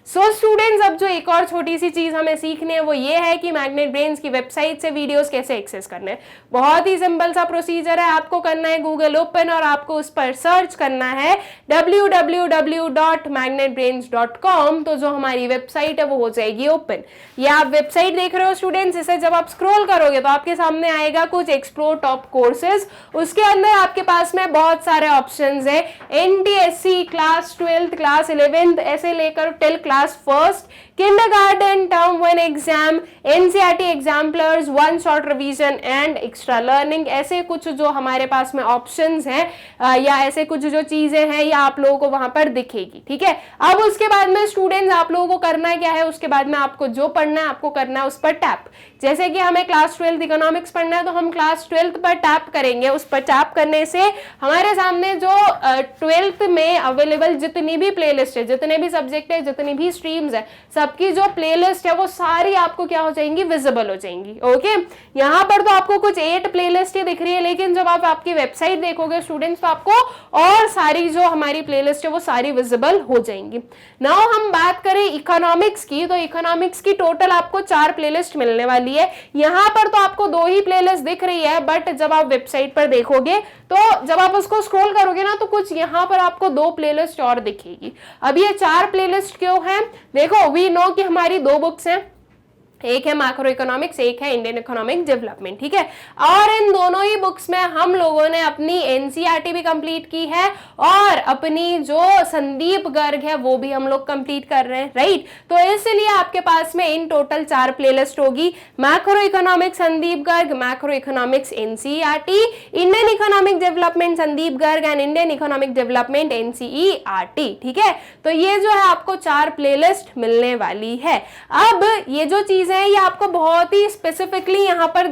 सो स्टूडेंट्स, अब जो एक और छोटी सी चीज हमें सीखनी है वो ये है कि मैग्नेट ब्रेन्स की वेबसाइट से वीडियोस कैसे एक्सेस करने हैं। बहुत ही सिंपल सा प्रोसीजर है, आपको करना है गूगल ओपन और आपको उस पर सर्च करना है www.magnetbrains.com। तो जो हमारी वेबसाइट है वो हो जाएगी ओपन। ये आप वेबसाइट देख रहे हो स्टूडेंट्स, इसे जब आप स्क्रॉल करोगे तो आपके सामने आएगा कुछ एक्सप्लोर टॉप कोर्सेज। उसके अंदर आपके पास में बहुत सारे ऑप्शंस है, NTSC, class 12th, class 11th, ऐसे लेकर till class first, kindergarten, term 1 exam, NCERT exemplars, 1 short revision and extra learning, ऐसे कुछ जो हमारे पास में ऑप्शंस हैं या ऐसे कुछ जो चीजें हैं ये आप लोगों को वहां पर दिखेगी, ठीक है। अब उसके बाद में स्टूडेंट्स आप लोगों को करना क्या है, उसके बाद में आपको जो पढ़ना है आपको करना है उस पर टैप। जैसे कि हमें क्लास 12th इकोनॉमिक्स पढ़ना है तो हम क्लास 12th पर टैप करेंगे। उस पर टैप करने से हमारे सामने जो 12th में अवेलेबल जितनी भी प्लेलिस्ट है, जितने भी सब्जेक्ट है, जितनी भी स्ट्रीम्स है, सबकी जो प्लेलिस्ट है वो सारी आपको क्या हो जाएंगी, विजिबल हो जाएंगी। ओके, यहाँ पर तो आपको कुछ 8 प्लेलिस्ट ही दिख रही है, लेकिन जब आप आपकी वेबसाइट देखोगे स्टूडेंट्स तो आपको और सारी जो हमारी प्लेलिस्ट है वो सारी विजिबल हो जाएंगी। नाउ हम बात करें इकोनॉमिक्स की, तो इकोनॉमिक्स की टोटल आपको 4 प्लेलिस्ट मिलने वाली है। यहाँ पर तो आपको 2 ही प्लेलिस्ट दिख रही है, बट जब आप वेबसाइट पर देखोगे तो जब आप उसको स्क्रॉल करोगे ना तो कुछ यहाँ पर आपको 2 प्लेलिस्ट और दिखेगी। अब ये 4 प्लेलिस्ट क्यों है, देखो वी नो कि हमारी 2 बुक्स हैं, एक है मैक्रो इकोनॉमिक्स, एक है इंडियन इकोनॉमिक डेवलपमेंट, ठीक है। और इन दोनों ही बुक्स में हम लोगों ने अपनी एनसीईआरटी भी कंप्लीट की है और अपनी जो संदीप गर्ग है वो भी हम लोग कंप्लीट कर रहे हैं, राइट। तो इसलिए आपके पास में इन टोटल 4 प्लेलिस्ट होगी, macro economics Sandeep Garg, macro economics NCERT, Indian economic development Sandeep Garg and Indian economic development NCERT, ठीक है। तो ये जो है आपको 4 प्लेलिस्ट मिलने वाली है। अब ये जो चीज है ये आपको बहुत ही स्पेसिफिकली यहाँ पर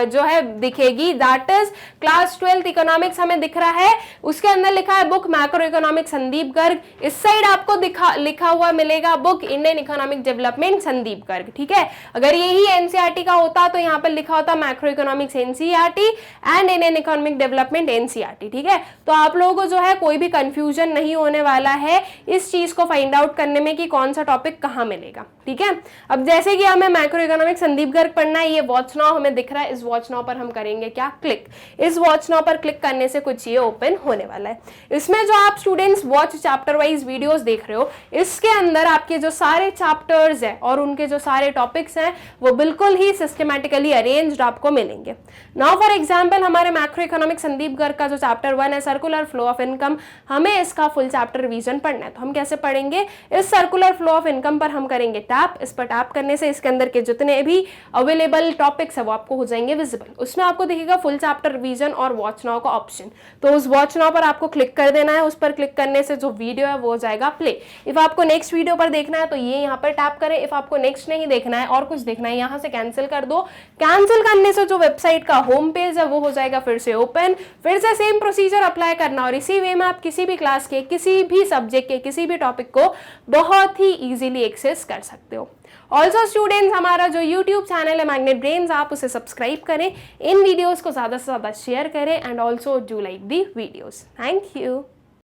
जो है दिखेगी, that is class 12th economics हमें दिख रहा है, उसके अंदर लिखा है book macro economics Sandeep Garg, इस साइड आपको लिखा हुआ मिलेगा book Indian economic development Sandeep Garg, ठीक है। अगर यही एनसीईआरटी का होता तो यहाँ पर लिखा होता macro economics NCERT and Indian economic development NCERT, ठीक है। तो आप लोगों को जो है कोई भी कंफ्यूजन नहीं होने वाला है इस चीज को फाइंड आउट करने में कि कौन सा टॉपिक कहाँ मिलेगा, ठीक है। अब जैसे कि हमें मैक्रो इकोनॉमिक्स संदीप गर्ग पढ़ना है, ये वॉच नाउ हमें दिख रहा है, इस वॉच नाउ पर हम करेंगे क्या, क्लिक। इस वॉच नाउ पर क्लिक करने से कुछ ये ओपन होने वाला है। इसमें जो आप students watch chapter wise videos देख रहे हो, इसके अंदर आपके जो सारे चैप्टर्स हैं और उनके जो सारे टॉपिक्स हैं वो बिल्कुल ही सिस्टमैटिकली अरेंज्ड आपको मिलेंगे। नाउ फॉर एग्जाम्पल हमारे मैक्रो इकोनॉमिक्स संदीप गर्ग का जो चैप्टर 1 है सर्कुलर फ्लो ऑफ इनकम, हमें इसका फुल चैप्टर रिवीजन पढ़ना है। तो हम कैसे पढ़ेंगे, इस सर्कुलर फ्लो ऑफ इनकम पर हम करेंगे टैप, इस पर टैप करने से इसके के अंदर के जितने भी अवेलेबल टॉपिक्स है वो आपको हो जाएंगे विजिबल। उसमें आपको दिखेगा फुल चैप्टर रिवीजन और वॉच नाउ का ऑप्शन, तो उस वॉच नाउ पर आपको क्लिक कर देना है। उस पर क्लिक करने से जो वीडियो है वो हो जाएगा प्ले। इफ आपको नेक्स्ट वीडियो पर देखना है तो ये यहाँ पर टैप करें। इफ आपको नेक्स्ट नहीं देखना है और कुछ देखना है, यहाँ से कैंसिल कर दो। कैंसिल करने से जो वेबसाइट का होम पेज है वो हो जाएगा फिर से ओपन। फिर से सेम प्रोसीजर अप्लाई करना और इसी वे में आप किसी भी क्लास के किसी भी सब्जेक्ट के किसी भी टॉपिक को बहुत ही इजीली एक्सेस कर सकते हो। ऑल्सो स्टूडेंट्स, हमारा जो यूट्यूब चैनल है मैग्नेट ब्रेन्स, आप उसे सब्सक्राइब करें, इन वीडियोस को ज़्यादा से ज़्यादा शेयर करें and also do like the videos. Thank you.